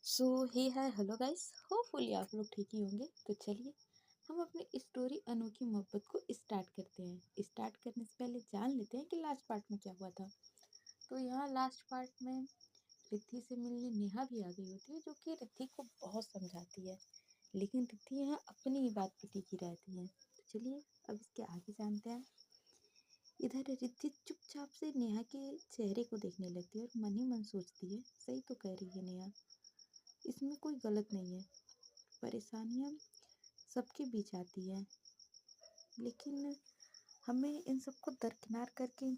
सो हे hi hello guys, hopefully आप लोग ठीक ही होंगे। तो चलिए हम अपनी स्टोरी अनोखी मोहब्बत को स्टार्ट करते हैं। स्टार्ट करने से पहले जान लेते हैं कि लास्ट पार्ट में क्या हुआ था। तो यहाँ लास्ट पार्ट में रिद्धि से मिलने नेहा भी आ गई होती है, जो कि रिद्धि को बहुत समझाती है, लेकिन रिद्धि यहाँ अपनी ही बात पे टिकी रहती है। तो चलिए अब इसके आगे जानते हैं। इधर रिद्धि चुपचाप से नेहा के चेहरे को देखने लगती है और मन ही मन सोचती है, सही तो कह रही है नेहा, इसमें कोई गलत नहीं है। परेशानियाँ सबके बीच आती हैं, लेकिन हमें इन सबको दरकिनार करके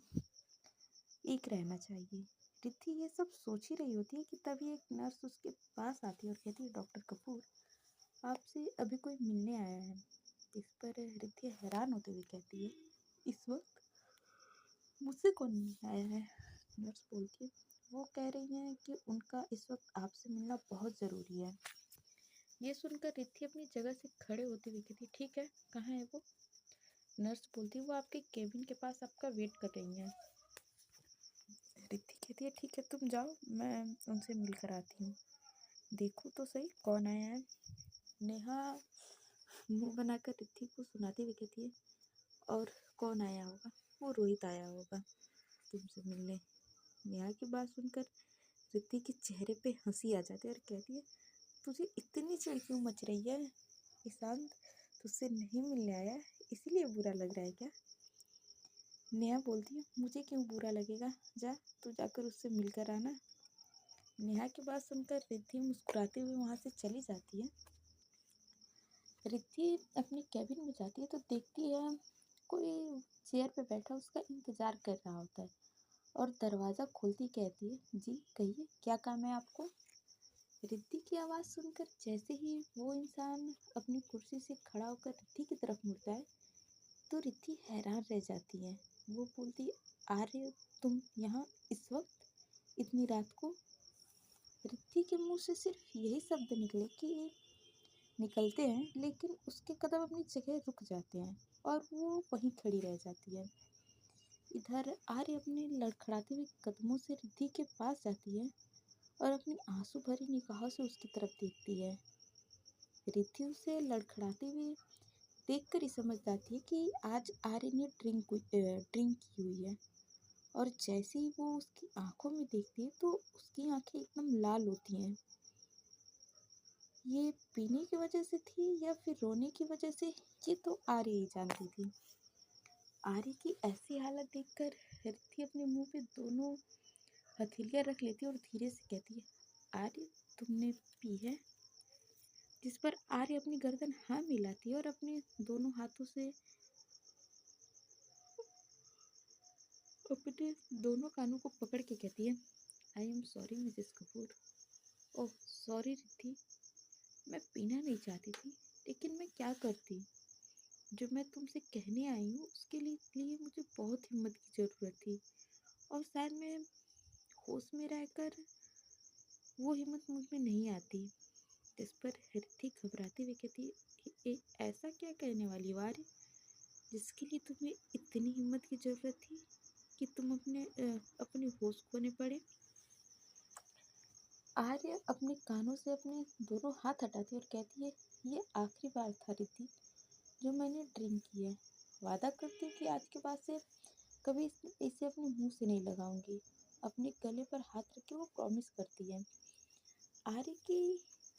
एक रहना चाहिए। रिद्धि ये सब सोच ही रही होती है कि तभी एक नर्स उसके पास आती है और कहती है, डॉक्टर कपूर आपसे अभी कोई मिलने आया है। इस पर रिद्धि हैरान होते हुए कहती है, इस वक्त मुझसे कौन मिलने आया है? नर्स बोलती है, वो कह रही हैं कि उनका इस वक्त आपसे मिलना बहुत ज़रूरी है। ये सुनकर रिद्धि अपनी जगह से खड़े होते हुए कहती, ठीक है, कहाँ है वो? नर्स बोलती, वो आपके केबिन के पास आपका वेट कर रही हैं। रिद्धि कहती है, ठीक है, तुम जाओ, मैं उनसे मिलकर आती हूँ। देखो तो सही कौन आया है। नेहा मुंह बनाकर रिद्धि को सुनाती हुई कहती है, और कौन आया होगा? वो रोहित आया होगा तुमसे मिलने। नेहा की बात सुनकर रिद्धि के चेहरे पे हंसी आ जाती है और कहती है, तुझे इतनी चिढ़ क्यों मच रही है? ईशांत तुझसे नहीं मिलने आया, इसीलिए बुरा लग रहा है क्या? नेहा बोलती है, मुझे क्यों बुरा लगेगा, जा तू जाकर उससे मिलकर आना। नेहा की बात सुनकर रिद्धि मुस्कुराते हुए वहाँ से चली जाती है। रिद्धि अपने कैबिन में जाती है तो देखती है कोई चेयर पे बैठा उसका इंतजार कर रहा होता है, और दरवाज़ा खोलती कहती है, जी कहिए क्या काम है आपको? रिद्धि की आवाज़ सुनकर जैसे ही वो इंसान अपनी कुर्सी से खड़ा होकर रिद्धि की तरफ मुड़ता है, तो रिद्धि हैरान रह जाती है। वो बोलती, आर्य तुम यहाँ इस वक्त, इतनी रात को? रिद्धि के मुंह से सिर्फ यही शब्द निकलते हैं, लेकिन उसके कदम अपनी जगह रुक जाते हैं और वो वहीं खड़ी रह जाती है। इधर आर्य अपने लड़खड़ाते हुए कदमों से रिद्धि के पास जाती है और अपनी आंसू भरी निगाहों से उसकी तरफ देखती है। रिद्धि उसे लड़खड़ाते हुए देखकर ही समझ जाती है कि आज आर्य ने ड्रिंक की हुई है, और जैसे ही वो उसकी आंखों में देखती है तो उसकी आंखें एकदम लाल होती हैं। ये पीने की वजह से थी या फिर रोने की वजह से, ये तो आर्य ही जानती थी। आर्य की ऐसी हालत देखकर रिद्धि अपने मुंह पे दोनों हथेलियां रख लेती है और धीरे से कहती है, आर्य तुमने पी है? जिस पर आर्य अपनी गर्दन हाँ मिलाती है और अपने दोनों हाथों से अपने दोनों कानों को पकड़ के कहती है, I am sorry Mrs Kapoor. Oh sorry Riddhi, मैं पीना नहीं चाहती थी, लेकिन मैं क्या करती। जो मैं तुमसे कहने आई हूँ उसके लिए मुझे बहुत हिम्मत की ज़रूरत थी, और शायद मैं होश में रहकर वो हिम्मत मुझ में नहीं आती। जिस पर रिद्धि घबराते हुए कहती, ऐसा क्या कहने वाली हो आर्य, जिसके लिए तुम्हें इतनी हिम्मत की ज़रूरत थी कि तुम अपने होश खोने पड़े? आर्य अपने कानों से अपने दोनों हाथ हटाती है और कहती है, ये आखिरी बार था रिद्धि जो मैंने ड्रिंक की है। वादा करती हूँ कि आज के बाद से कभी इसे अपने मुंह से नहीं लगाऊंगी। अपने गले पर हाथ रख के वो प्रॉमिस करती है। आर्य की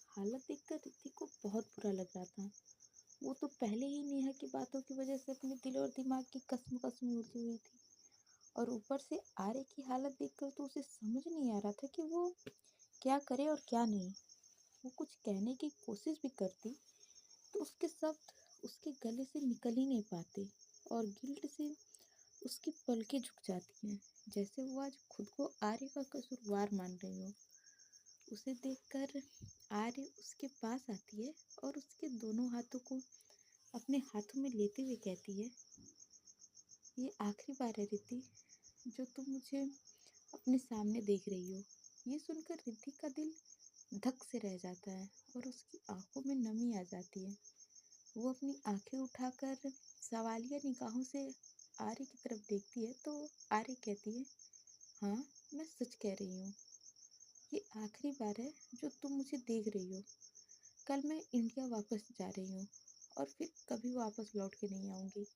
हालत देखकर रिद्धि को बहुत बुरा लग रहा था। वो तो पहले ही नेहा की बातों की वजह से अपने दिल और दिमाग की कसम उलझी हुई थी, और ऊपर से आर्य की हालत देखकर तो उसे समझ नहीं आ रहा था कि वो क्या करे और क्या नहीं। वो कुछ कहने की कोशिश भी करती तो उसके शब्द उसके गले से निकल ही नहीं पाते, और गिल्ट से उसकी पलकें झुक जाती हैं, जैसे वो आज खुद को आर्य का कसूरवार मान रही हो। उसे देखकर आर्य उसके पास आती है और उसके दोनों हाथों को अपने हाथों में लेते हुए कहती है, ये आखिरी बार है रिद्धि जो तुम मुझे अपने सामने देख रही हो। ये सुनकर रिद्धि का दिल धक से रह जाता है और उसकी आंखों में नमी आ जाती है। वो अपनी आंखें उठाकर सवालिया निगाहों से आर्य की तरफ देखती है तो आर्य कहती है, हाँ मैं सच कह रही हूँ, ये आखिरी बार है जो तुम मुझे देख रही हो। कल मैं इंडिया वापस जा रही हूँ और फिर कभी वापस लौट के नहीं आऊँगी।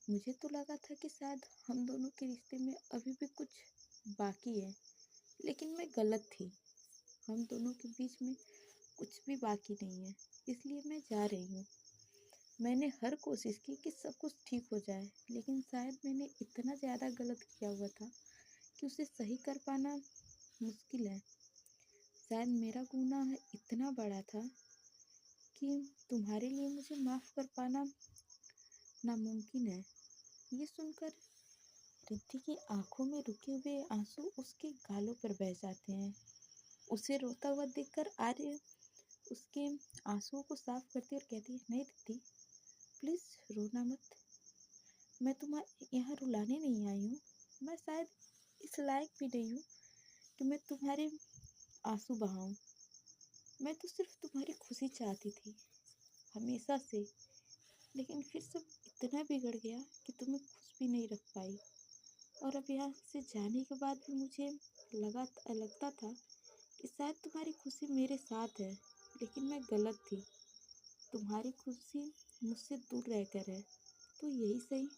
मुझे तो लगा था कि शायद हम दोनों के रिश्ते में अभी भी कुछ बाकी है, लेकिन मैं गलत थी। हम दोनों के बीच में कुछ भी बाकी नहीं है, इसलिए मैं जा रही हूँ। मैंने हर कोशिश की कि सब कुछ ठीक हो जाए, लेकिन शायद मैंने इतना ज़्यादा गलत किया हुआ था कि उसे सही कर पाना मुश्किल है। शायद मेरा गुनाह इतना बड़ा था कि तुम्हारे लिए मुझे माफ़ कर पाना नामुमकिन है। ये सुनकर रिद्धि की आंखों में रुके हुए आंसू उसके गालों पर बह जाते हैं। उसे रोता हुआ देखकर आर्य उसके आंसुओं को साफ करती और कहती है, नहीं रिद्धि, प्लीज़ रोना मत। मैं तुम्हारे यहाँ रुलाने नहीं आई हूँ। मैं शायद इस लायक भी नहीं हूँ कि मैं तुम्हारे आंसू बहाऊं। मैं तो सिर्फ तुम्हारी खुशी चाहती थी, हमेशा से। लेकिन फिर सब इतना बिगड़ गया कि तुम्हें खुश भी नहीं रख पाई। और अब यहाँ से जाने के बाद भी मुझे लगता था कि शायद तुम्हारी खुशी मेरे साथ है, लेकिन मैं गलत थी। तुम्हारी खुशी मुझसे दूर रहकर है। तो यही सही।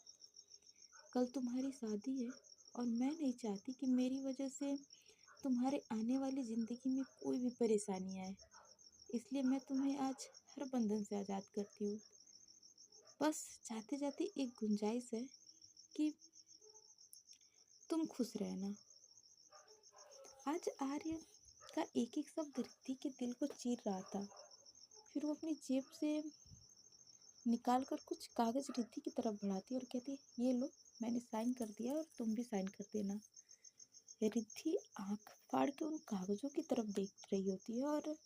कल तुम्हारी शादी है और मैं नहीं चाहती कि मेरी वजह से तुम्हारे आने वाली ज़िंदगी में कोई भी परेशानी आए। इसलिए मैं तुम्हें आज हर बंधन से आज़ाद करती हूँ। बस जाते जाते एक गुंजाइश है कि तुम खुश रहना। आज आर्य का एक एक शब्द रिद्धि के दिल को चीर रहा था। फिर वो अपनी जेब से निकाल कर कुछ कागज़ रिद्धि की तरफ बढ़ाती और कहती, ये लो, मैंने साइन कर दिया और तुम भी साइन कर देना। रिद्धि आंख फाड़ के उन कागज़ों की तरफ देख रही होती है और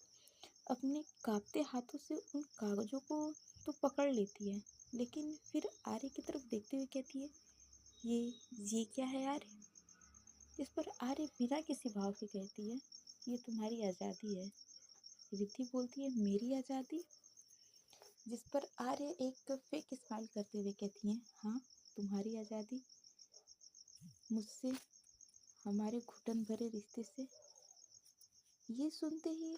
अपने कांपते हाथों से उन कागज़ों को तो पकड़ लेती है, लेकिन फिर आर्य की तरफ देखते हुए कहती है, ये क्या है आर्य? जिस पर आर्य बिना किसी भाव के कहती है, ये तुम्हारी आज़ादी है। रिद्धि बोलती है, मेरी आज़ादी? जिस पर आर्य एक फेक स्माइल करते हुए कहती हैं, हाँ, तुम्हारी आज़ादी। मुझसे, हमारे घुटन भरे रिश्ते से। ये सुनते ही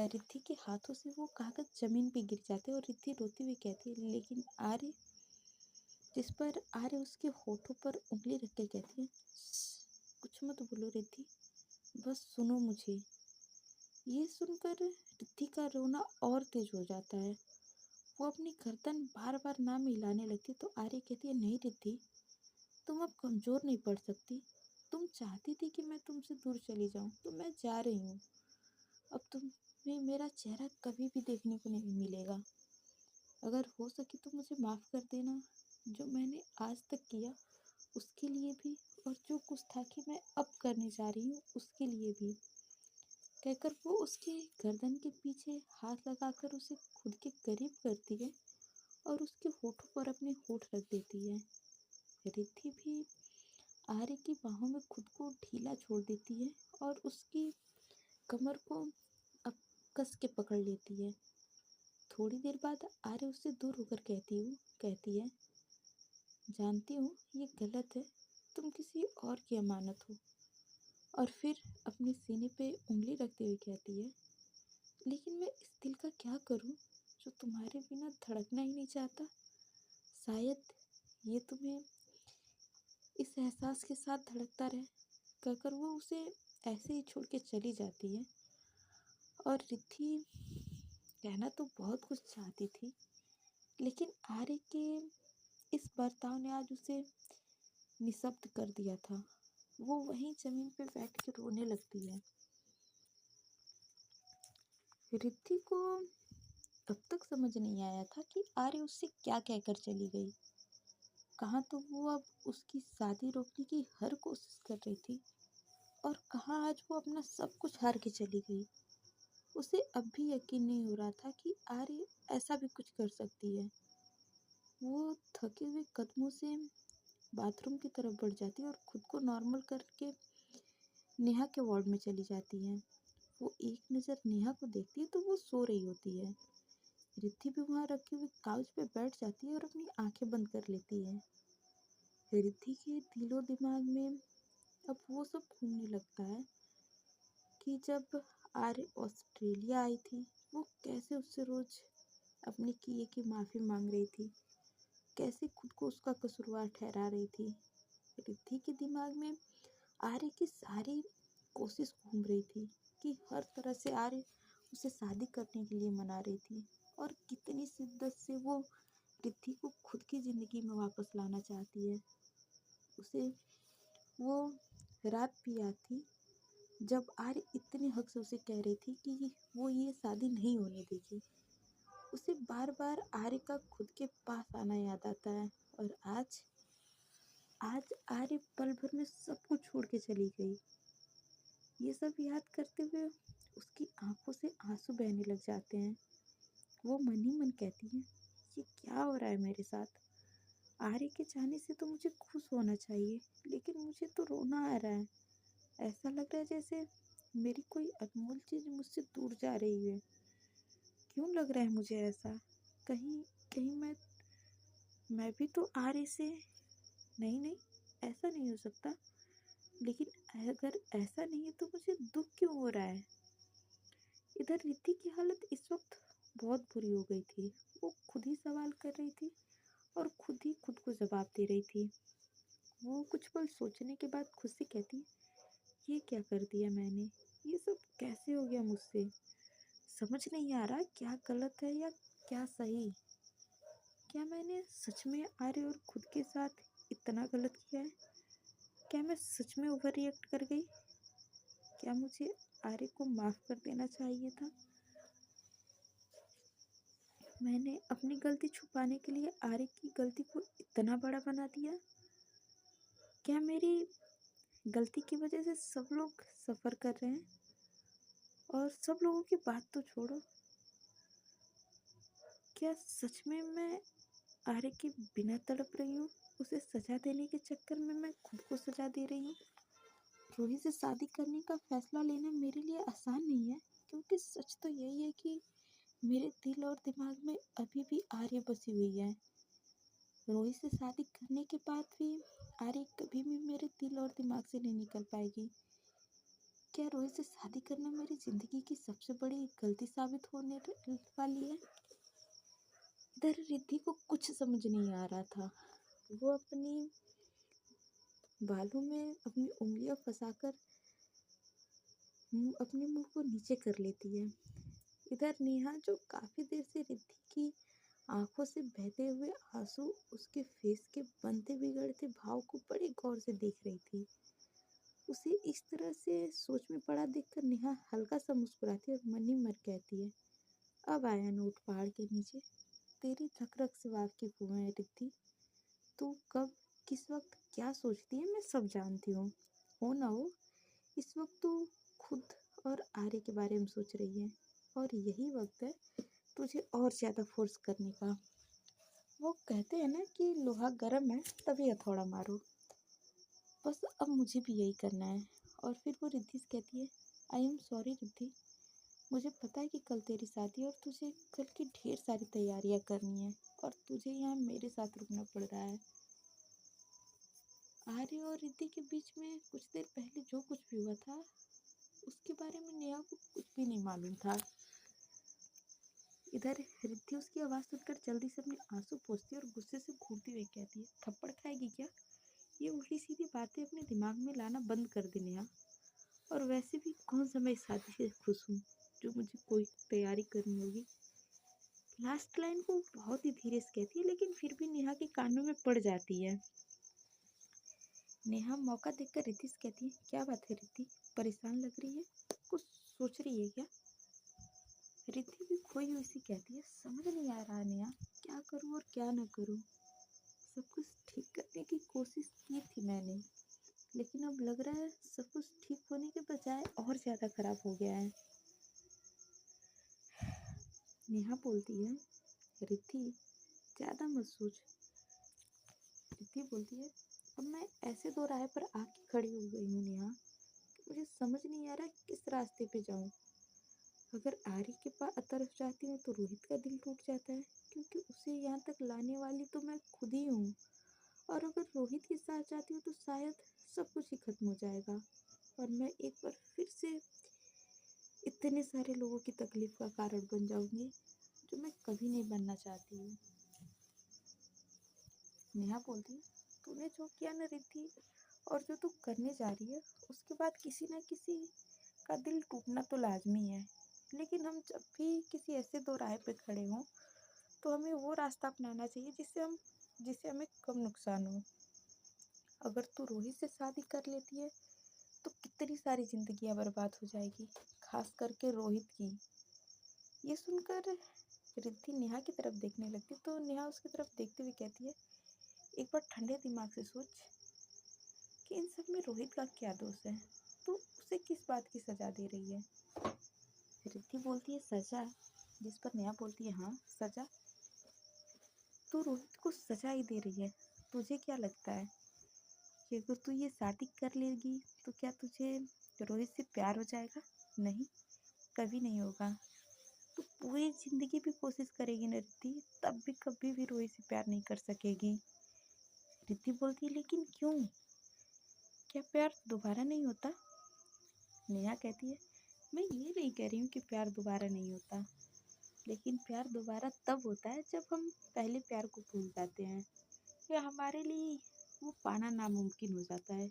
रिद्धि के हाथों से वो कागज जमीन पे गिर जाते और रिद्धि रोती हुई कहती है, लेकिन आर्य? जिस पर आर्य उसके होठों पर उंगली रख के कहती है, कुछ मत बोलो रिद्धि, बस सुनो मुझे। ये सुनकर रिद्धि का रोना और तेज हो जाता है। वो अपनी गर्दन बार बार ना में हिलाने लगती तो आर्य कहती है, नहीं रिद्धि, तुम अब कमज़ोर नहीं पड़ सकती। तुम चाहती थी कि मैं तुमसे दूर चली जाऊं, तो मैं जा रही हूँ। अब तुम्हें मेरा चेहरा कभी भी देखने को नहीं मिलेगा। अगर हो सके तो मुझे माफ़ कर देना, जो मैंने आज तक किया उसके लिए भी, और जो कुछ था कि मैं अब करने जा रही हूँ उसके लिए भी। कहकर वो उसके गर्दन के पीछे हाथ लगाकर उसे खुद के करीब करती है और उसके होठों पर अपने होठ रख देती है। रिद्धि भी आर्य की बाहों में खुद को ढीला छोड़ देती है और उसकी कमर को अब कस के पकड़ लेती है। थोड़ी देर बाद आर्य उससे दूर होकर कहती है, जानती हूँ ये गलत है, तुम किसी और की अमानत हो। और फिर अपने सीने पे उंगली रखते हुए कहती है, लेकिन मैं इस दिल का क्या करूँ जो तुम्हारे बिना धड़कना ही नहीं चाहता। शायद ये तुम्हें इस एहसास के साथ धड़कता रहे। कहकर वो उसे ऐसे ही छोड़ के चली जाती है। और रिद्धि कहना तो बहुत कुछ चाहती थी, लेकिन आर्य के इस बर्ताव ने आज उसे निशब्द कर दिया था। वो वहीं जमीन पर बैठ के रोने लगती है। रिद्धि को अब तक समझ नहीं आया था कि आर्य उससे क्या कहकर चली गई। कहाँ तो वो अब उसकी शादी रोकने की हर कोशिश कर रही थी और कहाँ आज वो अपना सब कुछ हार के चली गई। उसे अब भी यकीन नहीं हो रहा था कि आर्य ऐसा भी कुछ कर सकती है। वो थके हुए कदमों से बाथरूम की तरफ बढ़ जाती है और खुद को नॉर्मल करके नेहा के वार्ड में चली जाती है। वो एक नज़र नेहा को देखती है तो वो सो रही होती है। रिद्धि भी वहाँ रखी हुई काउच पे बैठ जाती है और अपनी आंखें बंद कर लेती है। रिद्धि के दिलो दिमाग में अब वो सब घूमने लगता है। कि जब आर्य ऑस्ट्रेलिया आई थी, वो कैसे उससे रोज अपने किए की माफ़ी मांग रही थी, कैसे खुद को उसका कसूरवार ठहरा रही थी। रिद्धि के दिमाग में आर्य की सारी कोशिश घूम रही थी कि हर तरह से आर्य उसे शादी करने के लिए मना रही थी, और कितनी शिद्दत से वो रिद्धि को खुद की ज़िंदगी में वापस लाना चाहती है। उसे वो रात भी याद थी जब आर्य इतने हक से उसे कह रही थी कि वो ये शादी नहीं होने देगी। उसे बार बार आर्य का खुद के पास आना याद आता है, और आज आज आर्य पल भर में सब कुछ छोड़ के चली गई। ये सब याद करते हुए उसकी आंखों से आंसू बहने लग जाते हैं। वो मन ही मन कहती है, ये क्या हो रहा है मेरे साथ? आर्य के जाने से तो मुझे खुश होना चाहिए, लेकिन मुझे तो रोना आ रहा है। ऐसा लग रहा है जैसे मेरी कोई अनमोल चीज मुझसे दूर जा रही है। क्यों लग रहा है मुझे ऐसा? कहीं कहीं मैं भी तो आर्य से नहीं नहीं, ऐसा नहीं हो सकता। लेकिन अगर ऐसा नहीं है तो मुझे दुख क्यों हो रहा है? इधर रिद्धि की हालत इस वक्त बहुत बुरी हो गई थी। वो खुद ही सवाल कर रही थी और खुद ही खुद को जवाब दे रही थी। वो कुछ पल सोचने के बाद खुद से कहती, ये क्या कर दिया मैंने? ये सब कैसे हो गया मुझसे? समझ नहीं आ रहा क्या गलत है या क्या सही। क्या मैंने सच में आर्य और खुद के साथ इतना गलत किया है? क्या मैं सच में ओवर रिएक्ट कर गई? क्या मुझे आर्य को माफ कर देना चाहिए था? मैंने अपनी गलती छुपाने के लिए आर्य की गलती को इतना बड़ा बना दिया। क्या मेरी गलती की वजह से सब लोग सफ़र कर रहे हैं? और सब लोगों की बात तो छोड़ो, क्या सच में मैं आर्य के बिना तड़प रही हूँ? उसे सजा देने के चक्कर में मैं खुद को सजा दे रही हूँ। रोहित से शादी करने का फैसला लेना मेरे लिए आसान नहीं है, क्योंकि सच तो यही है कि मेरे दिल और दिमाग में अभी भी आर्य बसी हुई है। रोहित से शादी करने के बाद भी आर्य कभी भी मेरे दिल और दिमाग से नहीं निकल पाएगी। क्या रोहित से शादी करना मेरी जिंदगी की सबसे बड़ी गलती साबित होने वाली है? इधर रिद्धि को कुछ समझ नहीं आ रहा था। वो अपनी बालों में अपनी उंगलियां फंसाकर अपने मुंह को नीचे कर लेती है। इधर नेहा, जो काफी देर से रिद्धि की आंखों से बहते हुए आंसू उसके फेस के बनते बिगड़ते भाव को बड़े गौर से देख रही थी, उसे इस तरह से सोच में पड़ा देखकर नेहा हल्का सा मुस्कुराती और मन ही मन कहती है, अब आया नोट पहाड़ के नीचे। तेरी धक रक से वाकिफ हूँ मैं रिद्धि। तू कब किस वक्त क्या सोचती है मैं सब जानती हूँ। हो ना हो, इस वक्त तू खुद और आर्य के बारे में सोच रही है, और यही वक्त है तुझे और ज़्यादा फोर्स करने का। वो कहते हैं ना कि लोहा गर्म है तभी हथौड़ा मारो। बस अब मुझे भी यही करना है। और फिर वो रिद्धि से कहती है, आई एम सॉरी रिद्धि, मुझे पता है कि कल तेरी शादी है और तुझे कल की ढेर सारी तैयारियां करनी है, और तुझे यहाँ मेरे साथ रुकना पड़ रहा है। आर्य और रिद्धि के बीच में कुछ देर पहले जो कुछ भी हुआ था, उसके बारे में नेहा को कुछ भी नहीं मालूम था। इधर रिद्धि उसकी आवाज़ सुनकर जल्दी से अपने आंसू पोंछती है और गुस्से से घूरती हुई कहती है, थप्पड़ खाएगी क्या? ये उल्टी सीधी बातें अपने दिमाग में लाना बंद कर दे नेहा। और वैसे भी कौन सा मैं इस शादी से खुश हूँ जो मुझे कोई तैयारी करनी होगी। लास्ट लाइन को बहुत ही धीरे से कहती है, लेकिन फिर भी नेहा के कानों में पड़ जाती है। नेहा मौका देखकर रिद्धि से कहती है, क्या बात है रिद्धि, परेशान लग रही है? कुछ सोच रही है क्या? रिद्धि भी खोई हुई सी कहती है, समझ नहीं आ रहा नेहा, क्या करूँ और क्या ना करूँ। सब कुछ ठीक करने की कोशिश की थी मैंने, लेकिन अब लग रहा है सब कुछ ठीक होने के बजाय और ज़्यादा खराब हो गया है। नेहा बोलती है, रिद्धि ज़्यादा मत सोच। रिद्धि बोलती है, अब मैं ऐसे दो राह पर आके खड़ी हो गई हूँ नेहा, मुझे समझ नहीं आ रहा किस रास्ते पे जाऊँ। अगर आर्य के पास तरफ जाती हूँ तो रोहित का दिल टूट जाता है, क्योंकि उसे यहाँ तक लाने वाली तो मैं खुद ही हूँ। और अगर रोहित के साथ जाती हूँ तो शायद सब कुछ ही खत्म हो जाएगा, और मैं एक बार फिर से इतने सारे लोगों की तकलीफ का कारण बन जाऊंगी जो मैं कभी नहीं बनना चाहती हूँ। नेहा बोलती, तूने जो किया ना रिद्धि, और जो तू करने जा रही है, उसके बाद किसी न किसी का दिल टूटना तो लाजमी है। लेकिन हम जब भी किसी ऐसे दो राह पे खड़े हों तो हमें वो रास्ता अपनाना चाहिए जिससे हमें कम नुकसान हो। अगर तू रोहित से शादी कर लेती है तो कितनी सारी जिंदगियां बर्बाद हो जाएगी, खास करके रोहित की। ये सुनकर रिद्धि नेहा की तरफ देखने लगती तो नेहा उसकी तरफ देखते हुए कहती है, एक बार ठंडे दिमाग से सोच कि इन सब में रोहित का क्या दोष है। तू उसे किस बात की सजा दे रही है। रिद्धि बोलती है, सजा? जिस पर नेहा बोलती है, हाँ सजा। तू रोहित को सजा ही दे रही है। तुझे क्या लगता है कि अगर तू ये शादी कर लेगी तो क्या तुझे रोहित से प्यार हो जाएगा? नहीं, कभी नहीं होगा। तू पूरी जिंदगी भी कोशिश करेगी ना रिद्धि, तब भी कभी भी रोहित से प्यार नहीं कर सकेगी। रिद्धि बोलती है, लेकिन क्यों? क्या प्यार दोबारा नहीं होता? नेहा कहती है, मैं ये नहीं कह रही हूँ कि प्यार दोबारा नहीं होता, लेकिन प्यार दोबारा तब होता है जब हम पहले प्यार को भूल जाते हैं, या हमारे लिए वो पाना नामुमकिन हो जाता है,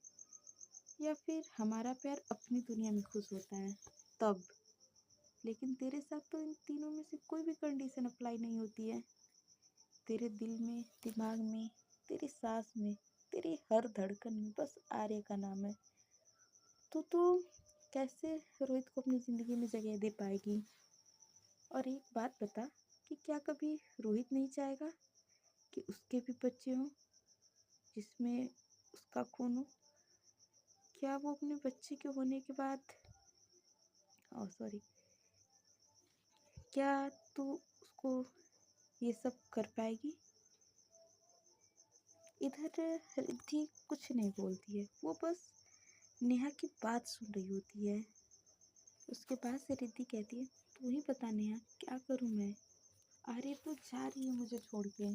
या फिर हमारा प्यार अपनी दुनिया में खुश होता है तब। लेकिन तेरे साथ तो इन तीनों में से कोई भी कंडीशन अप्लाई नहीं होती है। तेरे दिल में, दिमाग में, तेरी सांस में, तेरी हर धड़कन में बस आर्य का नाम है। तो कैसे रोहित को अपनी जिंदगी में जगह दे पाएगी? और एक बात बता कि क्या कभी रोहित नहीं चाहेगा कि उसके भी बच्चे हों जिसमें उसका खून हो? क्या वो अपने बच्चे के होने के बाद, सॉरी, क्या तू उसको ये सब कर पाएगी? इधर रिद्धि कुछ नहीं बोलती है, वो बस नेहा की बात सुन रही होती है। उसके बाद से रिद्धि कहती है, तू ही बता नेहा, क्या करूं मैं? अरे तू जा रही है मुझे छोड़ के।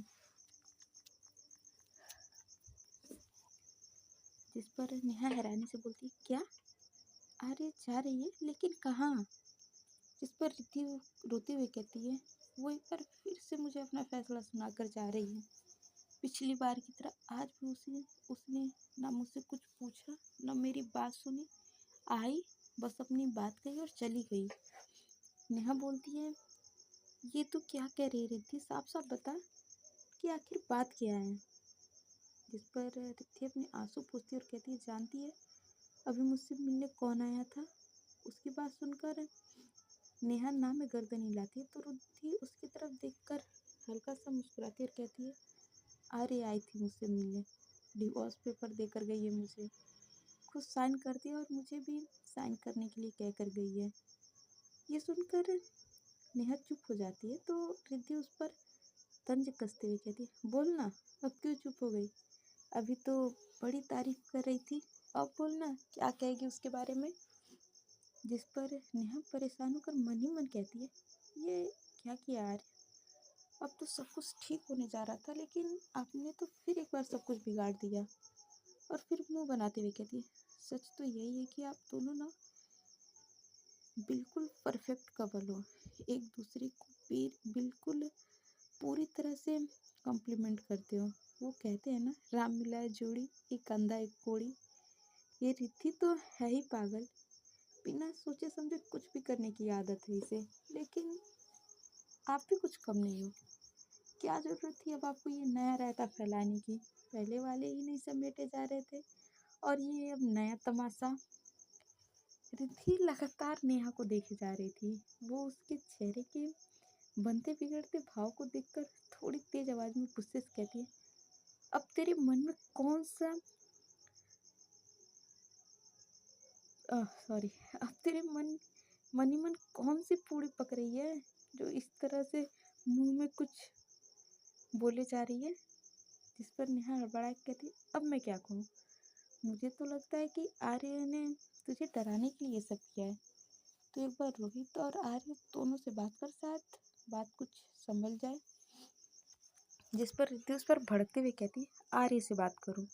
जिस पर नेहा हैरानी से बोलती, क्या? अरे जा रही है, लेकिन कहाँ? जिस पर रिद्धि रोते हुए कहती है, वो एक बार फिर से मुझे अपना फैसला सुनाकर जा रही है। पिछली बार की तरह आज भी उसने ना मुझसे कुछ पूछा, ना मेरी बात सुनी। आई, बस अपनी बात कही और चली गई। नेहा बोलती है, ये तू क्या कह रही है रिद्धि, साफ साफ बता कि आखिर बात क्या है। जिस पर रिद्धि अपने आंसू पोंछती और कहती है, जानती है अभी मुझसे मिलने कौन आया था? उसकी बात सुनकर नेहा ना में गर्दन हिलाती है तो रिद्धि उसकी तरफ देखकर हल्का सा मुस्कुराती और कहती है, आर्य आई थी मुझसे मिलने, डिवोर्स पेपर देकर गई है मुझे, खुद साइन कर दिया और मुझे भी साइन करने के लिए कह कर गई है। ये सुनकर नेहा चुप हो जाती है तो रिद्धि उस पर तंज कसते हुए कहती है, बोलना, अब क्यों चुप हो गई? अभी तो बड़ी तारीफ कर रही थी, अब बोलना, क्या कहेगी उसके बारे में? जिस पर नेहा परेशान होकर मन ही मन कहती है, ये क्या किया यार, अब तो सब कुछ ठीक होने जा रहा था, लेकिन आपने तो फिर एक बार सब कुछ बिगाड़ दिया। और फिर मुंह बनाते हुए कहती है, सच तो यही है कि आप दोनों ना बिल्कुल परफेक्ट कपल हो, एक दूसरे को बिल्कुल पूरी तरह से कॉम्प्लीमेंट करते हो। वो कहते हैं ना, राम मिलाए जोड़ी, एक अंधा एक कोड़ी। ये रिद्धि तो है ही पागल, बिना सोचे समझे कुछ भी करने की आदत है इसे। लेकिन आप भी कुछ कम नहीं हो। क्या जरूरत थी अब आपको ये नया रायता फैलाने की? पहले वाले ही नहीं समेटे जा रहे थे, और ये अब नया तमाशा। रिद्धि लगातार नेहा को देखे जा रही थी। वो उसके चेहरे के बनते बिगड़ते भाव को देखकर थोड़ी तेज आवाज में गुस्से से कहती है, अब तेरे मन में कौन सा सॉरी अब तेरे मन ही मन कौन सी पूड़ी पक रही है जो इस तरह से मुंह में कुछ बोले जा रही है? जिस पर नेहा हड़बड़ा के कहती, अब मैं क्या कहूँ? मुझे तो लगता है कि आर्य ने तुझे डराने के लिए ये सब किया है। तो एक बार रोहित और आर्य दोनों से बात कर, शायद बात कुछ संभल जाए। जिस पर रिद्धि उस पर भड़कते हुए कहती, आर्य से बात करूं?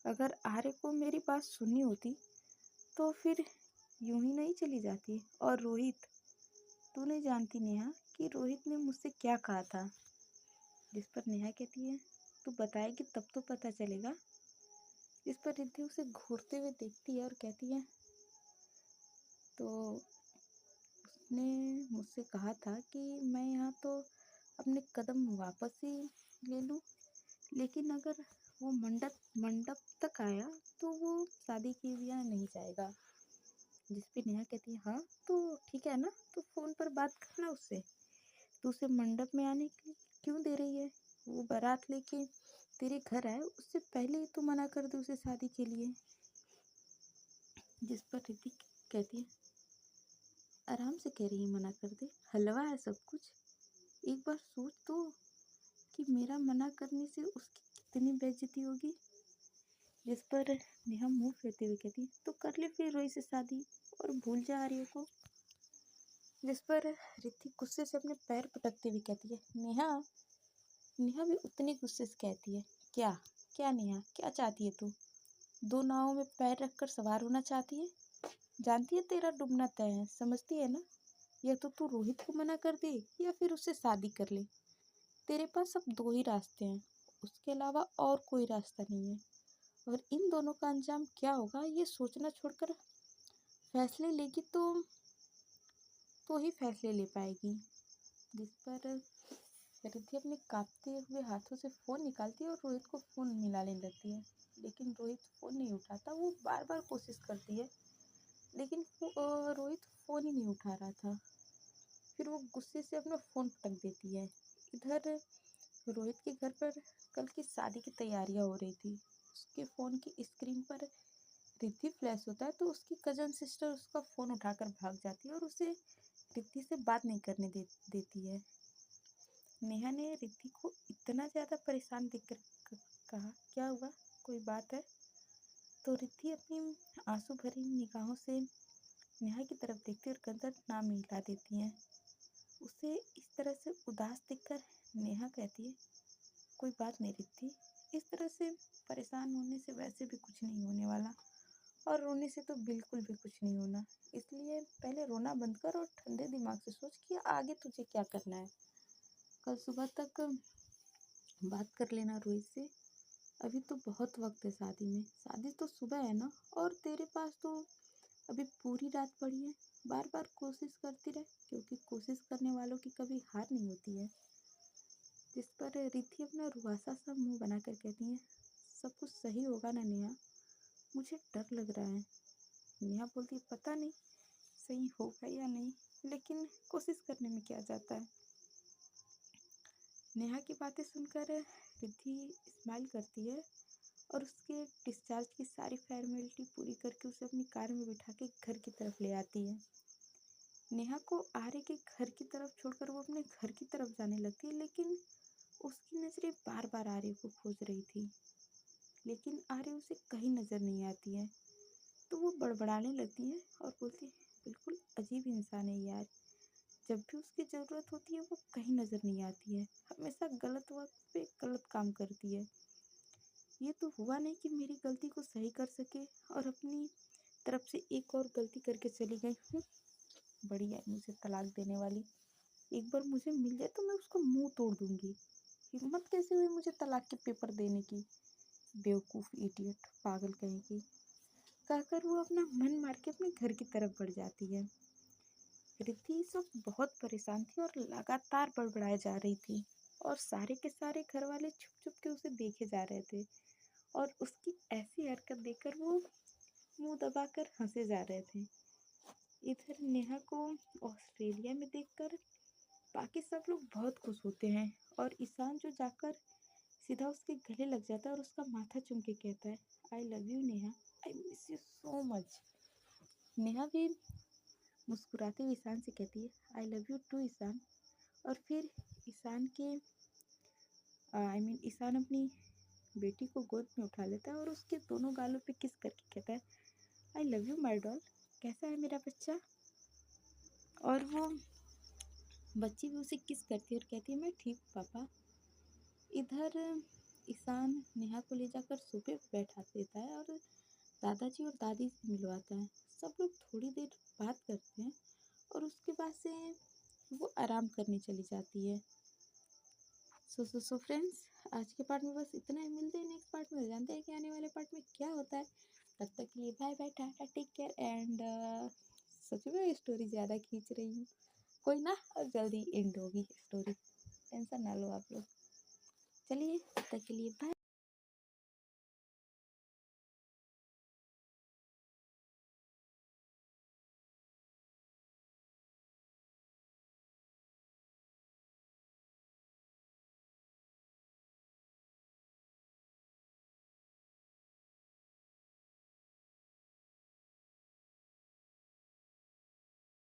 अगर आर्य को मेरी बात सुननी होती तो फिर यूं ही नहीं चली जाती। और रोहित, तू नहीं जानती नेहा कि रोहित ने मुझसे क्या कहा था। जिस पर नेहा कहती है, तू बताएगी तब तो पता चलेगा। इस पर रिद्धि उसे घूरते हुए देखती है और कहती है, तो उसने मुझसे कहा था कि मैं यहाँ तो अपने कदम वापस ही ले लूँ, लेकिन अगर वो मंडप मंडप तक आया तो वो शादी किए बिना नहीं जाएगा। जिस पे नेहा कहती है, हाँ तो ठीक है ना, तो फोन पर बात करना उससे। तू उसे मंडप में आने के लिए क्यों दे रही है? वो बारात लेके तेरे घर आए उससे पहले ही तू मना कर दे उसे शादी के लिए। जिस पर ऋतिक कहती है, आराम से कह रही है मना कर दे, हलवा है सब कुछ। एक बार सोच तो कि मेरा मना करने से उसकी कितनी बेइज्जती होगी। जिस पर नेहा मुंह फेरते हुए कहती है, तो कर ले फिर रोई से शादी और भूल जा आर्य को। जिस पर ऋतिक गुस्से से अपने पैर पटकते हुए कहती है, नेहा। नेहा भी उतनी गुस्से से कहती है, क्या क्या नेहा, क्या चाहती है तू? दो नावों में पैर रखकर सवार होना चाहती है? जानती है तेरा डूबना तय है, समझती है ना? या तो तू रोहित को मना कर दे या फिर उससे शादी कर ले। तेरे पास अब दो ही रास्ते हैं, उसके अलावा और कोई रास्ता नहीं है। और इन दोनों का अंजाम क्या होगा ये सोचना छोड़कर फैसले लेगी तो ही फैसले ले पाएगी। जिस पर रिद्धि अपने कांपते हुए हाथों से फोन निकालती है और रोहित को फोन मिलाने लगती है, लेकिन रोहित फोन नहीं उठाता। वो बार बार कोशिश करती है, लेकिन रोहित फोन ही नहीं उठा रहा था। फिर वो गुस्से से अपना फोन पटक देती है। इधर रोहित के घर पर कल की शादी की तैयारियां हो रही थी। उसके फ़ोन की स्क्रीन पर रिद्धि फ्लैश होता है तो उसकी कजन सिस्टर उसका फ़ोन उठाकर भाग जाती है और उसे रिद्धि से बात नहीं करने देती है। नेहा ने रिद्धि को इतना ज़्यादा परेशान देखकर कहा, क्या हुआ, कोई बात है? तो रिद्धि अपनी आंसू भरी निगाहों से नेहा की तरफ देखती और गर्दन ना मिला देती है। उसे इस तरह से उदास देखकर नेहा कहती है, कोई बात नहीं रिद्धि, इस तरह से परेशान होने से वैसे भी कुछ नहीं होने वाला और रोने से तो बिल्कुल भी कुछ नहीं होना। इसलिए पहले रोना बंद कर और ठंडे दिमाग से सोच कि आगे तुझे क्या करना है। कल सुबह तक बात कर लेना रोहित से। अभी तो बहुत वक्त है शादी में, शादी तो सुबह है ना, और तेरे पास तो अभी पूरी रात पड़ी है। बार बार कोशिश करती रहे, क्योंकि कोशिश करने वालों की कभी हार नहीं होती है। जिस पर रिद्धि अपना रुआसा सा मुंह बनाकर कहती है, सब कुछ सही होगा ना नेहा, मुझे डर लग रहा है। नेहा बोलती है, पता नहीं सही होगा या नहीं, लेकिन कोशिश करने में क्या जाता है। नेहा की बातें सुनकर रिद्धि स्माइल करती है और उसके डिस्चार्ज की सारी फॉर्मेलिटी पूरी करके उसे अपनी कार में बिठा के घर की तरफ ले आती है। नेहा को आर्य के घर की तरफ छोड़कर वो अपने घर की तरफ जाने लगती है, लेकिन उसकी नजरें बार बार आर्य को खोज रही थी, लेकिन आर्य उसे कहीं नजर नहीं आती है। तो वो बड़बड़ाने लगती है और बोलती है, बिल्कुल अजीब इंसान है यार, जब भी उसकी ज़रूरत होती है वो कहीं नज़र नहीं आती है, हमेशा गलत वक्त पे गलत काम करती है। ये तो हुआ नहीं कि मेरी गलती को सही कर सके और अपनी तरफ से एक और गलती करके चली गई हूँ। बड़ी है मुझे तलाक देने वाली, एक बार मुझे मिल जाए तो मैं उसका मुंह तोड़ दूंगी। हिम्मत कैसे हुई मुझे तलाक के पेपर देने की, बेवकूफ़, इडियट, पागल कहेगी, कहकर वो अपना मन मार के अपने घर की तरफ बढ़ जाती है। रिद्धि इस वक्त बहुत परेशान थी और लगातार बड़बड़ाए जा रही थी, और सारे के सारे घर वाले छुप छुप के उसे देखे जा रहे थे और उसकी ऐसी हरकत देखकर वो मुंह दबाकर हंसे जा रहे थे। इधर नेहा को ऑस्ट्रेलिया में देखकर बाकी सब लोग बहुत खुश होते हैं, और ईशान जो जाकर सीधा उसके गले लग जाता है और उसका माथा चूम के कहता है, I love you Neha, I miss you so much. Neha भी मुस्कुराते हुए ईशान से कहती है, I love you too Ishaan. और फिर ईशान के ईशान अपनी बेटी को गोद में उठा लेता है और उसके दोनों गालों पे किस करके कहता है, I love you my doll, कैसा है मेरा बच्चा। और वो बच्ची भी उसे किस करती है और कहती है, मैं ठीक हूँ पापा। इधर ईशान नेहा को ले जाकर सोफे पर बैठा देता है और दादाजी और दादी से मिलवाता है। सब लोग थोड़ी देर बात करते हैं और उसके बाद से वो आराम करने चली जाती है। सो फ्रेंड्स, आज के पार्ट में बस इतना ही। मिलते हैं नेक्स्ट पार्ट में, जानते हैं कि आने वाले पार्ट में क्या होता है। तब तक के लिए bye bye, tata, take care and सच में स्टोरी ज़्यादा खींच रही हूँ, कोई ना, जल्दी एंड होगी स्टोरी, टेंशन ना लो आप लोग। चलिए, तब तक के लिए बाय।